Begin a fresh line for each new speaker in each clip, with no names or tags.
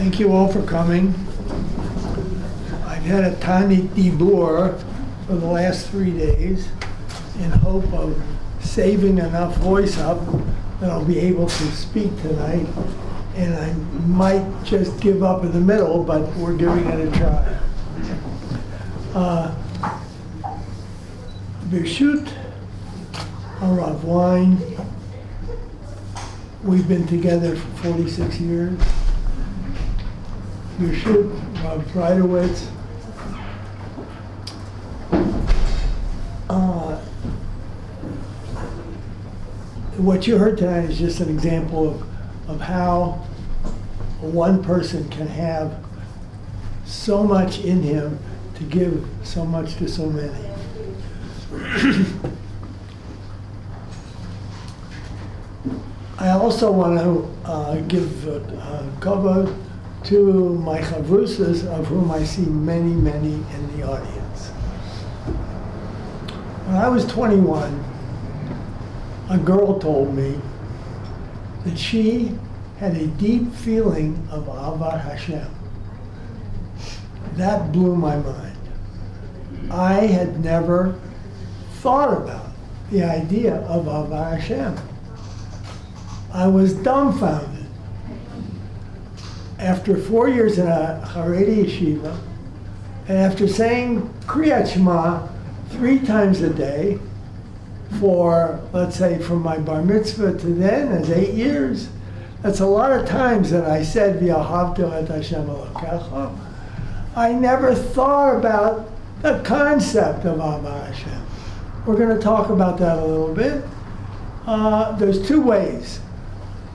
Thank you all for coming. I've had a Tanit Dibur for the last 3 days in hope of saving enough voice up that I'll be able to speak tonight. And I might just give up in the middle, but we're giving it a try. Birshut Harav Wein. We've been together for 46 years. Birshut Rav Breidowitz. What you heard tonight is just an example of how one person can have so much in him to give so much to so many. I also want to give kavod to my chavrusas, of whom I see many, many in the audience. When I was 21, a girl told me that she had a deep feeling of Ahavat Hashem. That blew my mind. I had never thought about the idea of Ahavat Hashem. I was dumbfounded. After 4 years in a Haredi yeshiva, and after saying Kriyat Shema 3 times a day, for, let's say, from my bar mitzvah to then, as 8 years, that's a lot of times that I said, V'ahavta et Hashem Elokecha. I never thought about the concept of Ahavat Hashem. We're going to talk about that a little bit. There's 2 ways.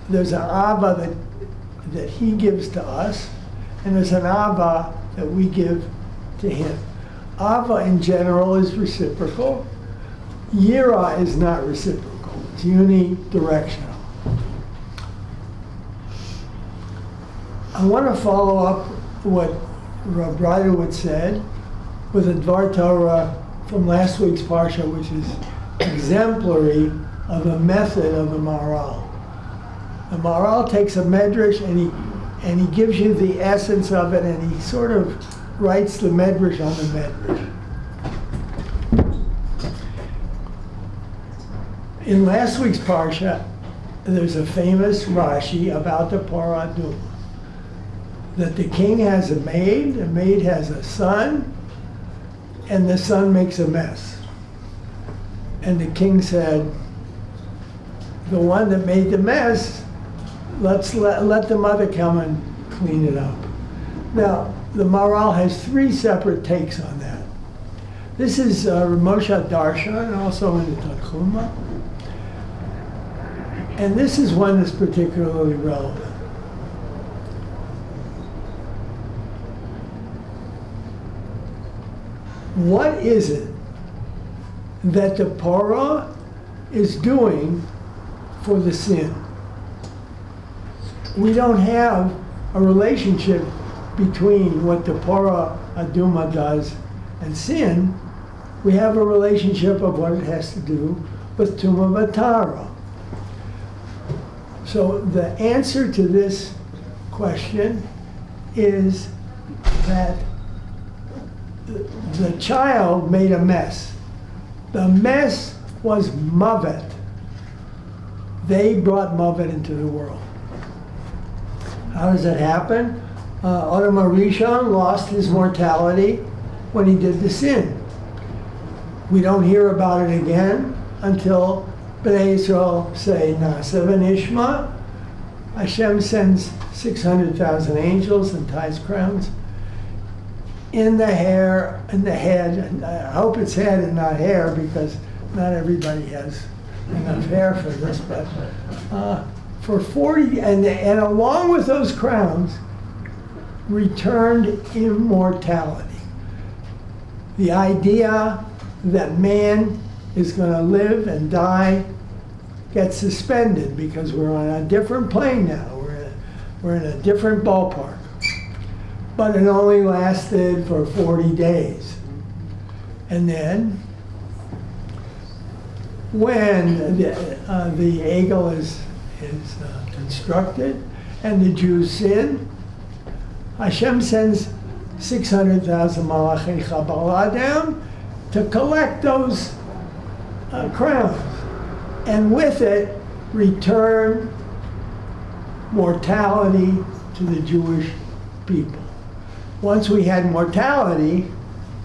There's an Ava that he gives to us, and there's an Ava that we give to him. Ava in general is reciprocal. Yira is not reciprocal. It's unidirectional. I want to follow up what Rav Breidowitz said with a Dvar Torah from last week's Parsha, which is exemplary of a method of the Maharal. The Maharal takes a medrash and he gives you the essence of it, and he sort of writes the medrash on the medrash. In last week's Parsha, there's a famous Rashi about the Parah Adumah, that the king has a maid has a son, and the son makes a mess. And the king said, the one that made the mess, let the mother come and clean it up. Now, the Maharal has 3 separate takes on that. This is Moshe Darshan, also in the Tanchuma. And this is one that's particularly relevant. What is it that the Parah is doing for the sin? We don't have a relationship between what the Parah Adumah does and sin. We have a relationship of what it has to do with Tumah V'Tara. So the answer to this question is that the child made a mess. The mess was Mavet. They brought Mavet into the world. How does that happen? Adam HaRishon lost his mortality when he did the sin. We don't hear about it again until Bnei Yisrael say, Na'aseh v'nishma. Hashem sends 600,000 angels and ties crowns in the hair, in the head. And I hope it's head and not hair, because not everybody has enough hair for this. But for 40, and along with those crowns, returned immortality. The idea that man is going to live and die gets suspended because we're on a different plane now. We're in a different ballpark. But it only lasted for 40 days. And then, when the Egel is constructed and the Jews sin, Hashem sends 600,000 Malachei Kabbalah down to collect those crowns, and with it return mortality to the Jewish people. Once we had mortality,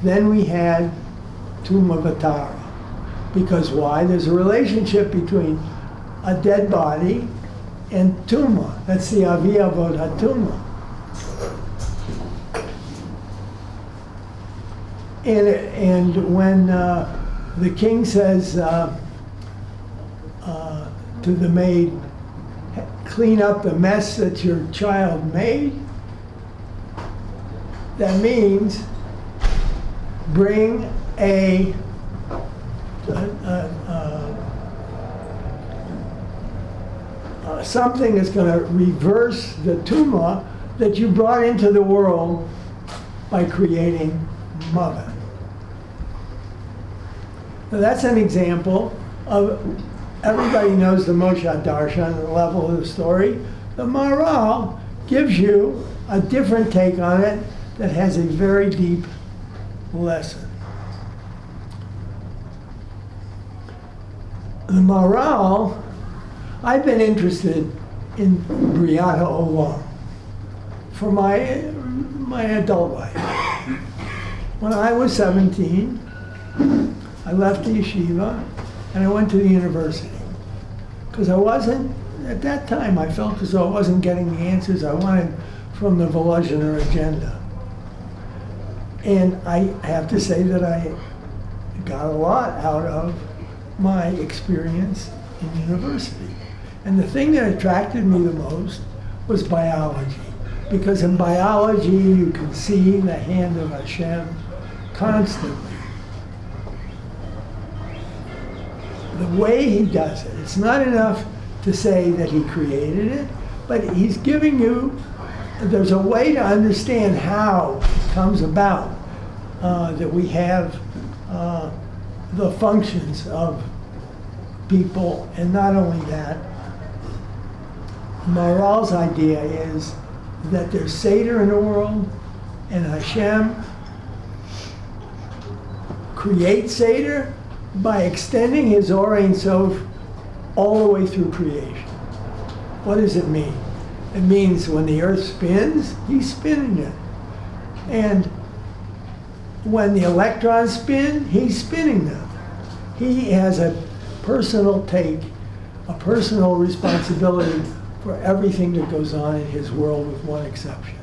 then we had Tumah V'Tara. Because why? There's a relationship between a dead body and Tumah. That's the Avi Avot HaTumah. And when the king says to the maid, clean up the mess that your child made, that means bring something that's going to reverse the tumah that you brought into the world by creating Mavet. Now that's an example of, everybody knows the Moshe Darshan, the level of the story. The Maharal gives you a different take on it that has a very deep lesson. The Maharal, I've been interested in Briat HaOlam for my adult life. When I was 17, I left the yeshiva and I went to the university. Because I wasn't, at that time, I felt as though I wasn't getting the answers I wanted from the Volozhiner agenda. And I have to say that I got a lot out of my experience in university. And the thing that attracted me the most was biology. Because in biology, you can see the hand of Hashem constantly. The way he does it, it's not enough to say that he created it, but he's giving you, there's a way to understand how it comes about that we have the functions of people. And not only that, Maharal's idea is that there's Seder in the world, and Hashem creates Seder by extending his Or Ein Sof all the way through creation. What does it mean? It means when the earth spins, he's spinning it. And when the electrons spin, he's spinning them. He has a personal take, a personal responsibility for everything that goes on in his world, with one exception.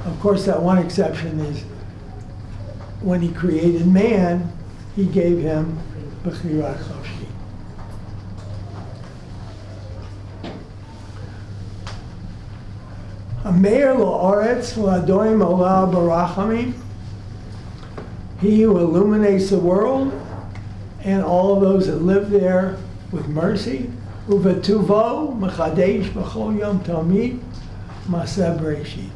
Of course, that one exception is when he created man, he gave him B'chirat Chofshi. Hameir La'aretz V'Adoim Olah Barachamim, he who illuminates the world and all of those that live there with mercy. Uvetuvo Mechadesh B'chol Yom Tamid Maseh Bereshit.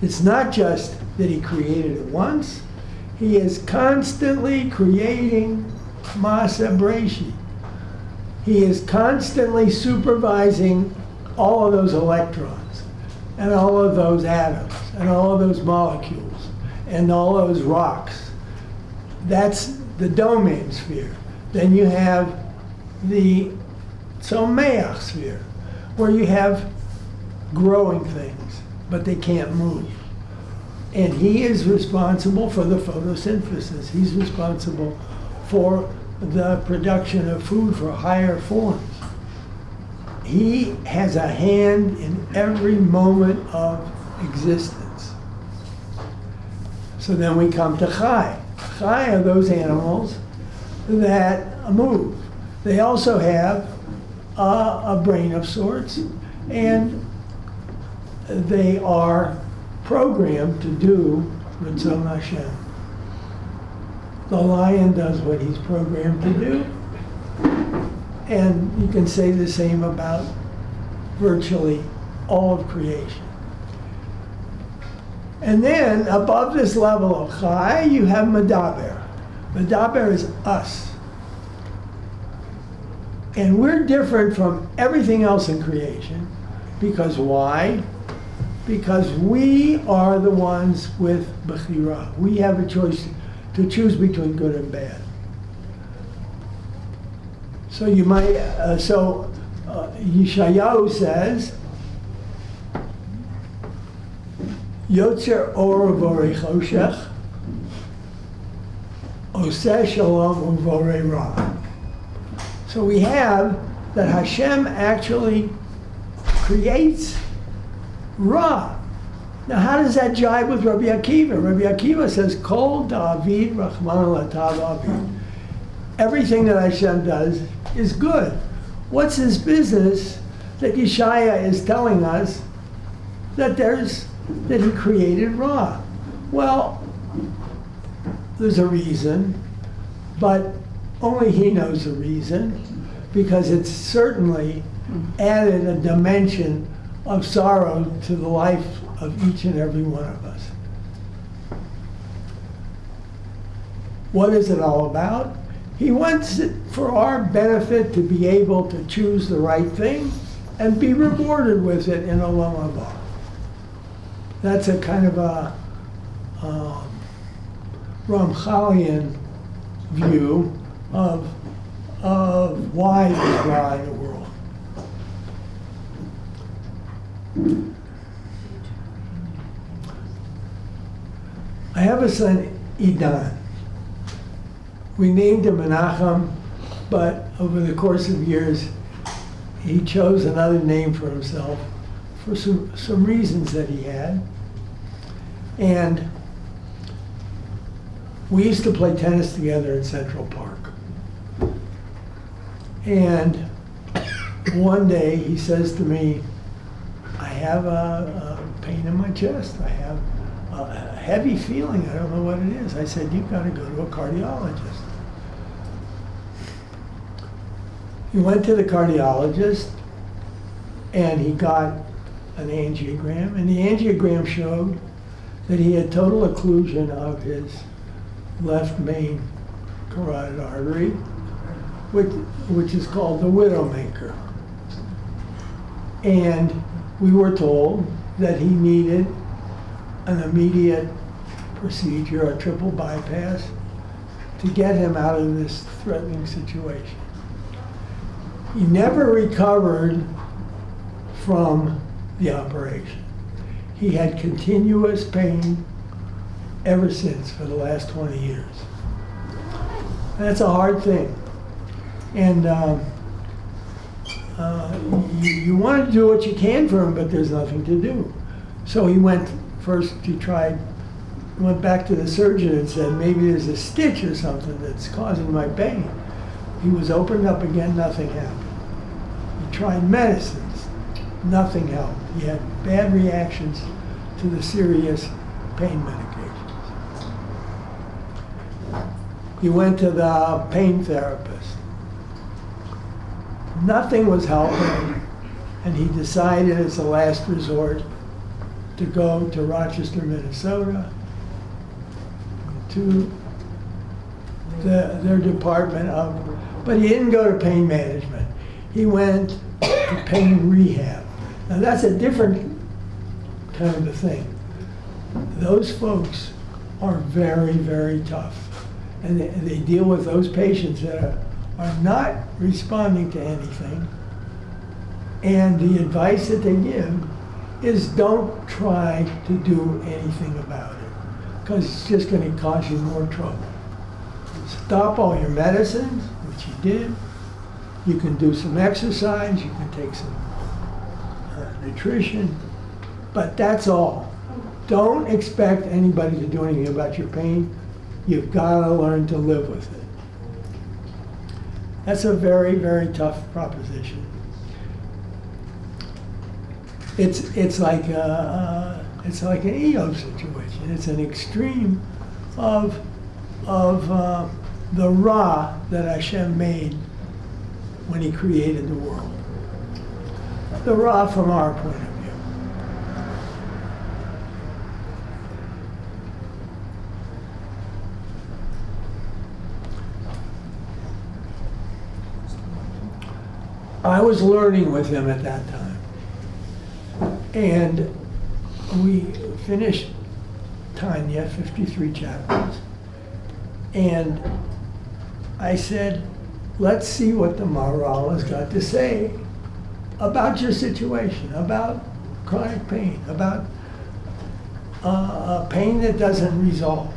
It's not just that he created it once, he is constantly creating Maseh Bereshit. He is constantly supervising all of those electrons, and all of those atoms, and all of those molecules, and all those rocks. That's the domain sphere. Then you have the Tzomeach sphere, where you have growing things, but they can't move. And he is responsible for the photosynthesis. He's responsible for the production of food for higher forms. He has a hand in every moment of existence. So then we come to Chai. Chai are those animals that move. They also have a brain of sorts, and they are programmed to do Ritzon Hashem. The lion does what he's programmed to do, and you can say the same about virtually all of creation. And then above this level of Chai, you have Medaber. Medaber is us. And we're different from everything else in creation, because why? because we are the ones with Bechira. We have a choice to choose between good and bad. So you might, Yeshayahu says, Yotzer or vorei choshech, oseh shalom uvorei ra. So we have that Hashem actually creates Ra. Now how does that jive with Rabbi Akiva? Rabbi Akiva says, Kol David Rachman Latav Avid. Everything that Hashem does is good. What's his business that Yeshaya is telling us that he created Ra? Well, there's a reason, but only he knows the reason, because it's certainly added a dimension of sorrow to the life of each and every one of us. What is it all about? He wants it for our benefit to be able to choose the right thing and be rewarded with it in Olam Haba. That's a kind of a Ramchalian view of why there's Ra in the world. I have a son, Idan. We named him Menachem, but over the course of years, he chose another name for himself for some reasons that he had. And we used to play tennis together in Central Park. And one day he says to me, I have a pain in my chest. I have a heavy feeling. I don't know what it is. I said, you've got to go to a cardiologist. He went to the cardiologist and he got an angiogram, and the angiogram showed that he had total occlusion of his left main carotid artery, which is called the widowmaker. And we were told that he needed an immediate procedure, a triple bypass, to get him out of this threatening situation. He never recovered from the operation. He had continuous pain ever since for the last 20 years. That's a hard thing. And you want to do what you can for him, but there's nothing to do. So he went back to the surgeon and said, maybe there's a stitch or something that's causing my pain. He was opened up again, nothing happened. He tried medicines, nothing helped. He had bad reactions to the serious pain medications. He went to the pain therapist. Nothing was helping, and he decided as a last resort to go to Rochester, Minnesota, to their department of, but he didn't go to pain management. He went to pain rehab. Now that's a different kind of a thing. Those folks are very, very tough. And they deal with those patients that are not responding to anything. And the advice that they give is don't try to do anything about it, because it's just going to cause you more trouble. Stop all your medicines, which he did. You can do some exercise, you can take some nutrition, but that's all. Don't expect anybody to do anything about your pain. You've got to learn to live with it. That's a very, very tough proposition. It's like an Eov situation. It's an extreme of the Ra that Hashem made when He created the world. The Ra from our point of view. I was learning with him at that time. And we finished Tanya, 53 chapters, and I said, let's see what the Maharal has got to say about your situation, about chronic pain, about pain that doesn't resolve.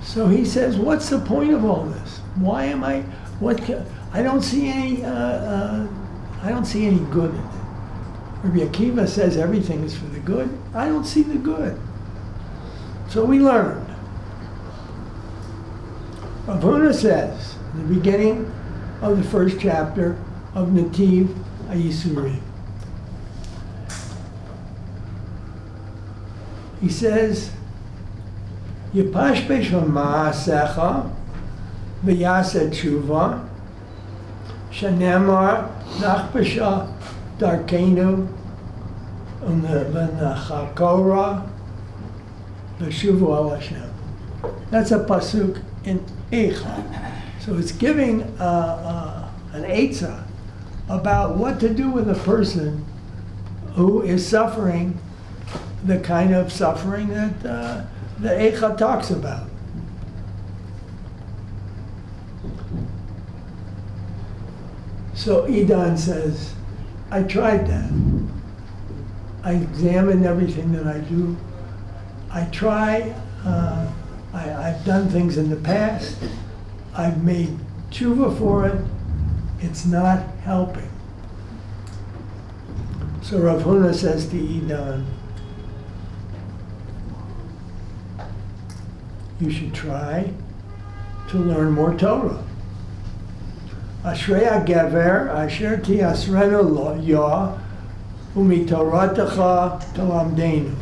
So he says, what's the point of all this? Why am I, I don't see any good in it. Rabbi Akiva says everything is for the good. I don't see the good. So we learned. Rav Huna says, in the beginning of the first chapter of Nativ HaYisurim, he says, Yipashpesh ma'asecha v'yaseh tshuva shenemar nachpasha darkeinu v'nachakora v'shuvu al Hashem. That's a pasuk in Eicha. So it's giving an eitzah about what to do with a person who is suffering the kind of suffering that the Eicha talks about. So Idan says, I tried that. I examined everything that I do. I try, I've done things in the past. I've made tshuva for it. It's not helping. So Rav Huna says to Idan, you should try to learn more Torah. Ashrei HaGever asher tiasrenu lo yah umitoratecha talamdenu.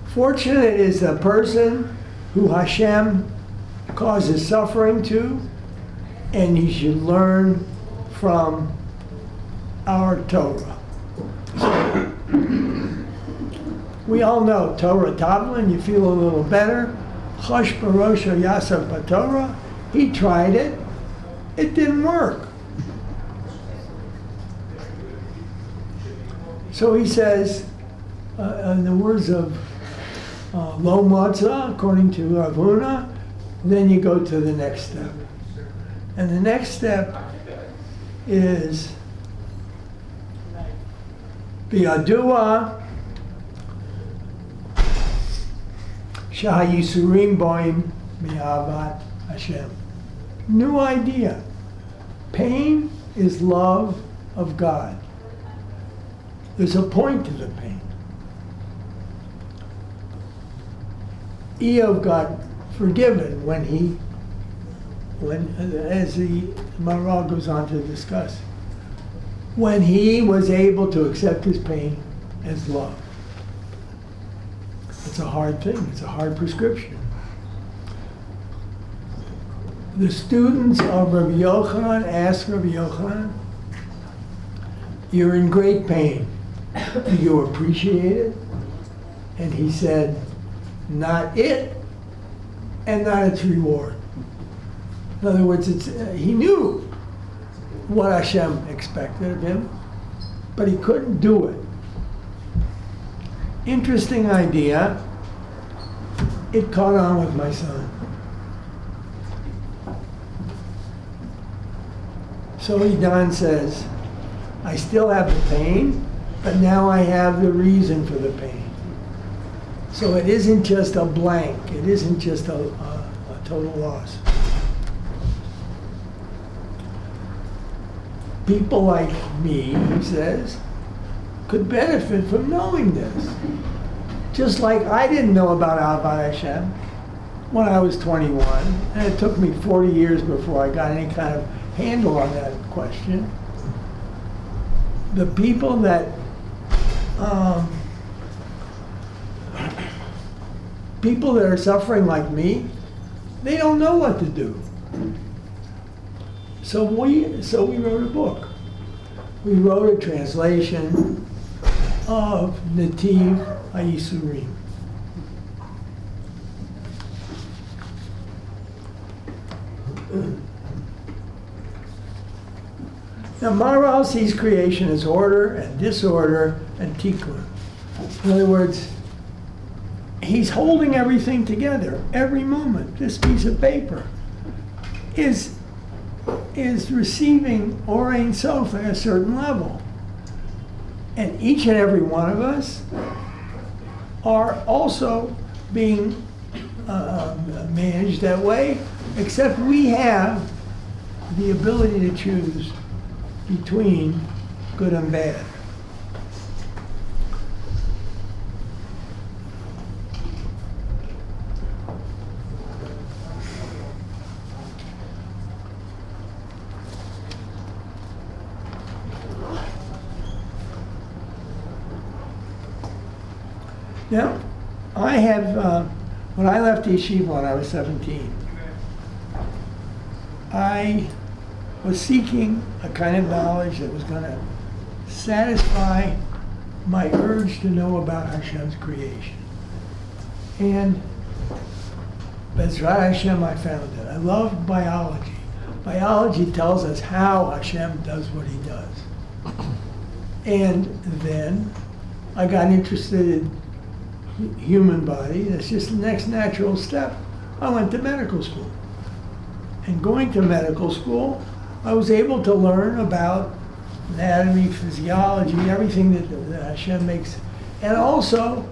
Fortunate is the person who Hashem causes suffering to, and he should learn from our Torah. So, we all know Torah Tavlin, you feel a little better. Chosh Barosha Yasser B'Torah, he tried it, it didn't work. So he says, in the words of Lo Matzah, according to Rav Huna, then you go to the next step. And the next step is Biyadua Shahayisurim Boim Mi'avat Hashem. New idea. Pain is love of God. There's a point to the pain. Eov got forgiven when as the Maharal goes on to discuss, when he was able to accept his pain as love. It's a hard thing. It's a hard prescription. The students of Rabbi Yochanan asked Rabbi Yochanan, you're in great pain. Do you appreciate it? And he said, not it, and not its reward. In other words, he knew what Hashem expected of him, but he couldn't do it. Interesting idea. It caught on with my son. So Idan says, I still have the pain, but now I have the reason for the pain. So it isn't just a blank. It isn't just a total loss. People like me, he says, could benefit from knowing this. Just like I didn't know about Ahavat Hashem when I was 21, and it took me 40 years before I got any kind of handle on that question. The people that are suffering like me, they don't know what to do. So we wrote a book. We wrote a translation of Nativ HaYisurim. Now, Maharal sees creation as order and disorder and tikkun. In other words, he's holding everything together every moment. This piece of paper is receiving Or Ein Sof at a certain level. And each and every one of us are also being managed that way, except we have the ability to choose between good and bad. Now, I have, when I left yeshiva when I was 17, I was seeking a kind of knowledge that was going to satisfy my urge to know about Hashem's creation. And Bezrat Hashem, I found it. I love biology. Biology tells us how Hashem does what he does. And then I got interested in human body. That's just the next natural step. I went to medical school. And going to medical school, I was able to learn about anatomy, physiology, everything that Hashem makes, and also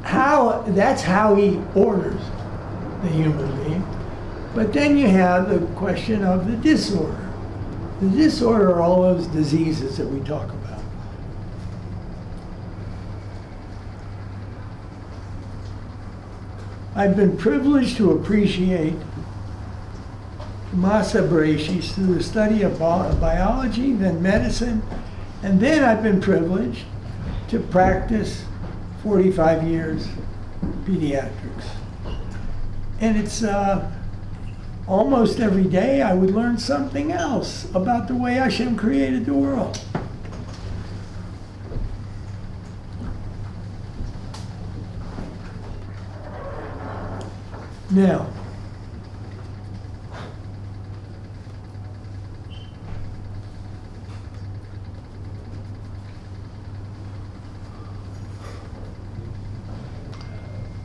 that's how he orders the human being. But then you have the question of the disorder. The disorder are all those diseases that we talk about. I've been privileged to appreciate Masa Bereshis through the study of biology, then medicine, and then I've been privileged to practice 45 years pediatrics. And it's almost every day I would learn something else about the way Hashem created the world. Now,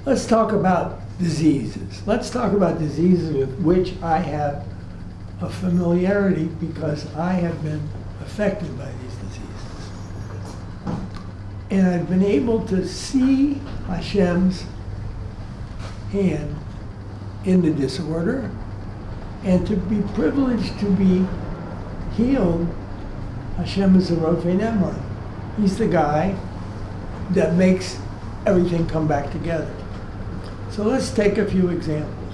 let's talk about diseases. Let's talk about diseases with which I have a familiarity because I have been affected by these diseases. And I've been able to see Hashem's hand in the disorder, and to be privileged to be healed. Hashem is the Rofei Ne'eman. He's the guy that makes everything come back together. So let's take a few examples.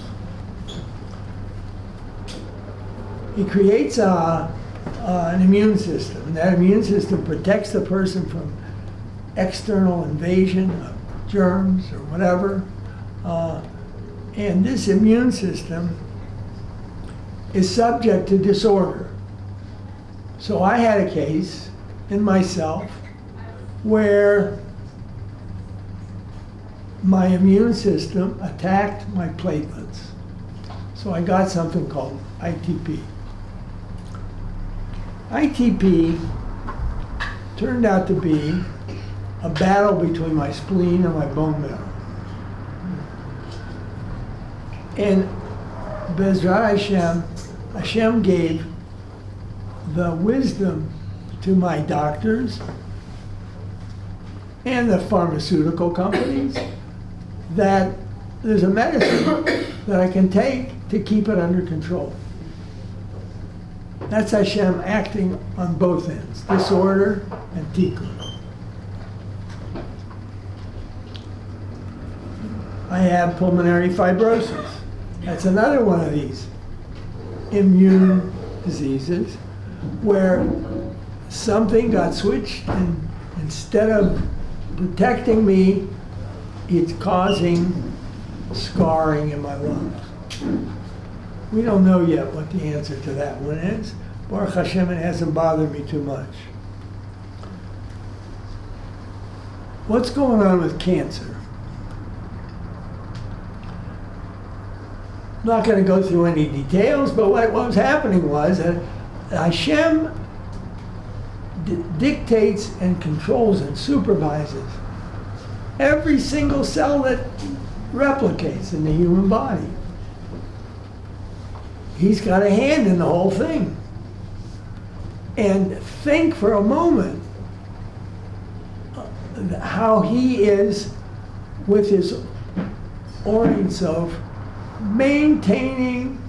He creates an immune system, and that immune system protects the person from external invasion of germs or whatever. And this immune system is subject to disorder. So I had a case in myself where my immune system attacked my platelets. So I got something called ITP. ITP turned out to be a battle between my spleen and my bone marrow. And Bezrat Hashem, Hashem gave the wisdom to my doctors and the pharmaceutical companies that there's a medicine that I can take to keep it under control. That's Hashem acting on both ends, disorder and tikkun. I have pulmonary fibrosis. That's another one of these immune diseases where something got switched, and instead of protecting me, it's causing scarring in my lungs. We don't know yet what the answer to that one is. Baruch Hashem, it hasn't bothered me too much. What's going on with cancer? I'm not going to go through any details, but what was happening was that Hashem dictates and controls and supervises every single cell that replicates in the human body. He's got a hand in the whole thing. And think for a moment how he is with his Ein Sof maintaining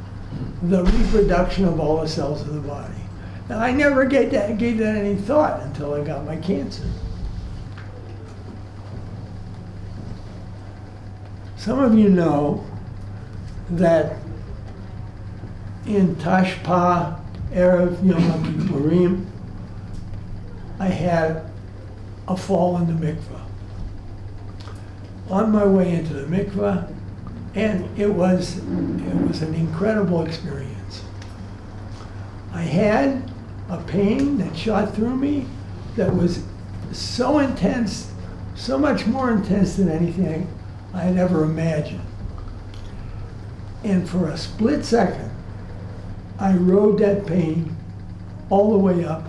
the reproduction of all the cells of the body. Now, I never gave that any thought until I got my cancer. Some of you know that in Tashpa, Erev Yom Kippurim, I had a fall in the mikveh. On my way into the mikveh, and it was an incredible experience. I had a pain that shot through me that was so intense, so much more intense than anything I had ever imagined. And for a split second, I rode that pain all the way up,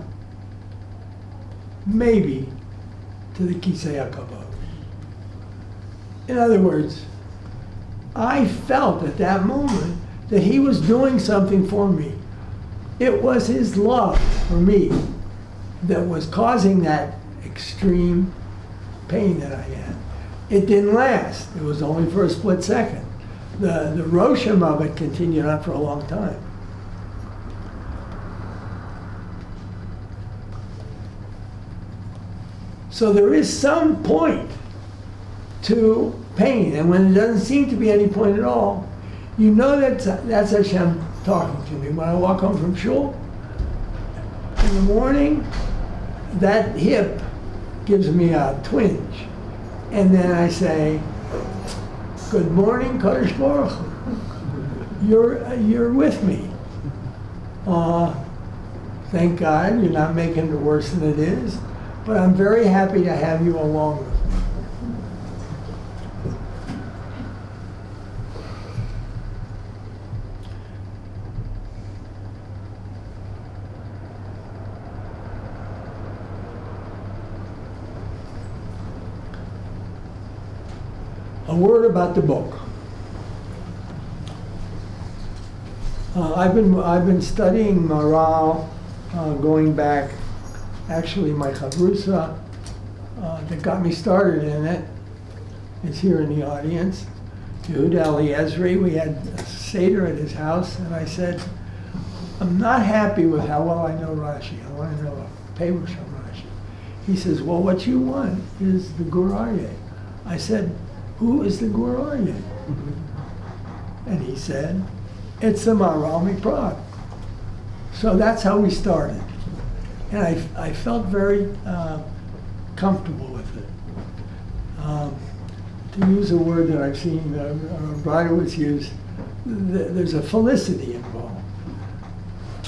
maybe to the Kisei HaKavod. In other words, I felt at that moment that he was doing something for me. It was his love for me that was causing that extreme pain that I had. It didn't last. It was only for a split second. The Rosham of it continued on for a long time. So there is some point to pain, and when there doesn't seem to be any point at all, you know that's Hashem talking to me. When I walk home from shul, in the morning, that hip gives me a twinge. And then I say, good morning, Kadosh Baruch Hu. You're with me. Thank God you're not making it worse than it is, but I'm very happy to have you along with me. A word about the book. I've been studying Maharal, going back. Actually, my chavrusa that got me started in it is here in the audience. Yehuda Eliezri. We had a seder at his house, and I said, "I'm not happy with how well I know Rashi. I want to know a Perush on Rashi." He says, "Well, what you want is the Gur Aryeh." I said, "Who is the Gur Aryeh?" And he said, "It's the Maharal Prague." So that's how we started. And I felt very comfortable with it. To use a word that I've seen Brodowitz use, there's a felicity involved.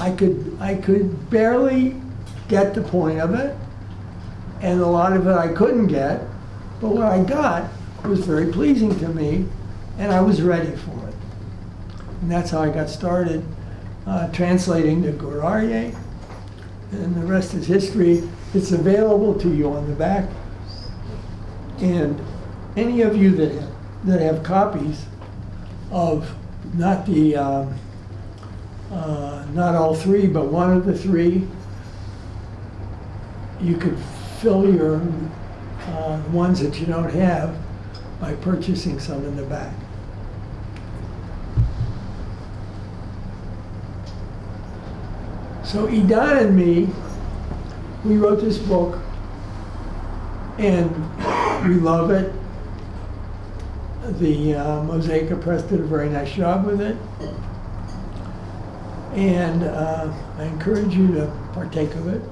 I could barely get the point of it, and a lot of it I couldn't get, but what I got was very pleasing to me, and I was ready for it. And that's how I got started translating the Gur Aryeh, and the rest is history. It's available to you on the back, and any of you that have copies of not all three, but one of the three, you could fill your ones that you don't have by purchasing some in the back. So Idan and me, we wrote this book, and we love it. The Mosaic Press did a very nice job with it, and I encourage you to partake of it.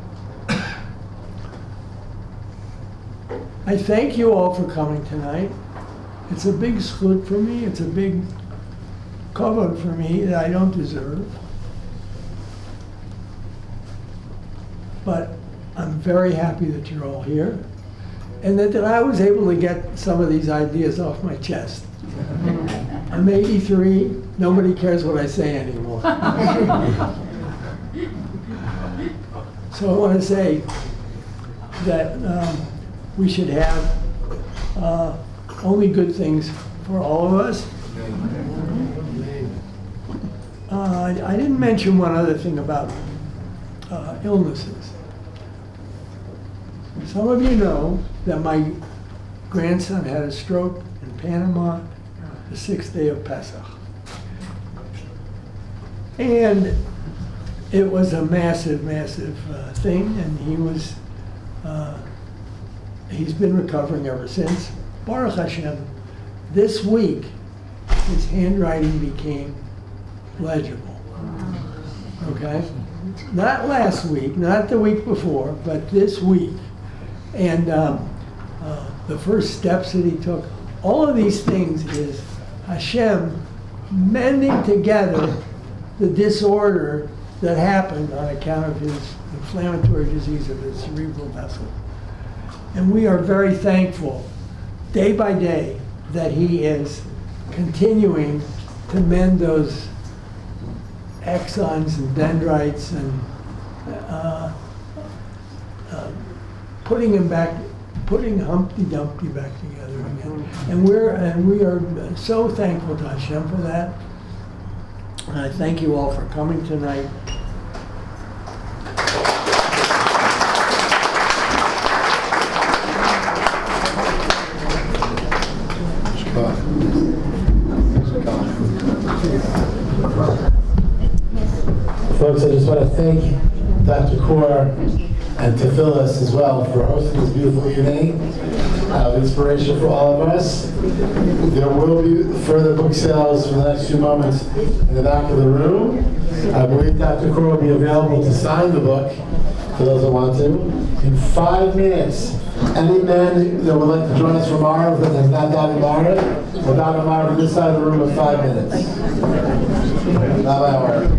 I thank you all for coming tonight. It's a big zchut for me. It's a big kavod for me that I don't deserve. But I'm very happy that you're all here. and that I was able to get some of these ideas off my chest. I'm 83, nobody cares what I say anymore. So I want to say that we should have only good things for all of us. I didn't mention one other thing about illnesses. Some of you know that my grandson had a stroke in Panama the 6th day of Pesach. And it was a massive, massive thing, and he's been recovering ever since. Baruch Hashem, this week, his handwriting became legible. Okay? Not last week, not the week before, but this week. And the first steps that he took, all of these things is Hashem mending together the disorder that happened on account of his inflammatory disease of his cerebral vessel. And we are very thankful, day by day, that he is continuing to mend those axons and dendrites and putting Humpty Dumpty back together again. And we are so thankful to Hashem for that. And I thank you all for coming tonight.
Folks, I just want to thank Dr. Kuhr and to Phyllis as well for hosting this beautiful evening of inspiration for all of us. There will be further book sales for the next few moments in the back of the room. I believe Dr. Kuhr will be available to sign the book for those that want to. In 5 minutes, any man that would like to join us from Maharal that has not done Maharal, or done Maharal from this side of the room in 5 minutes. Not my word.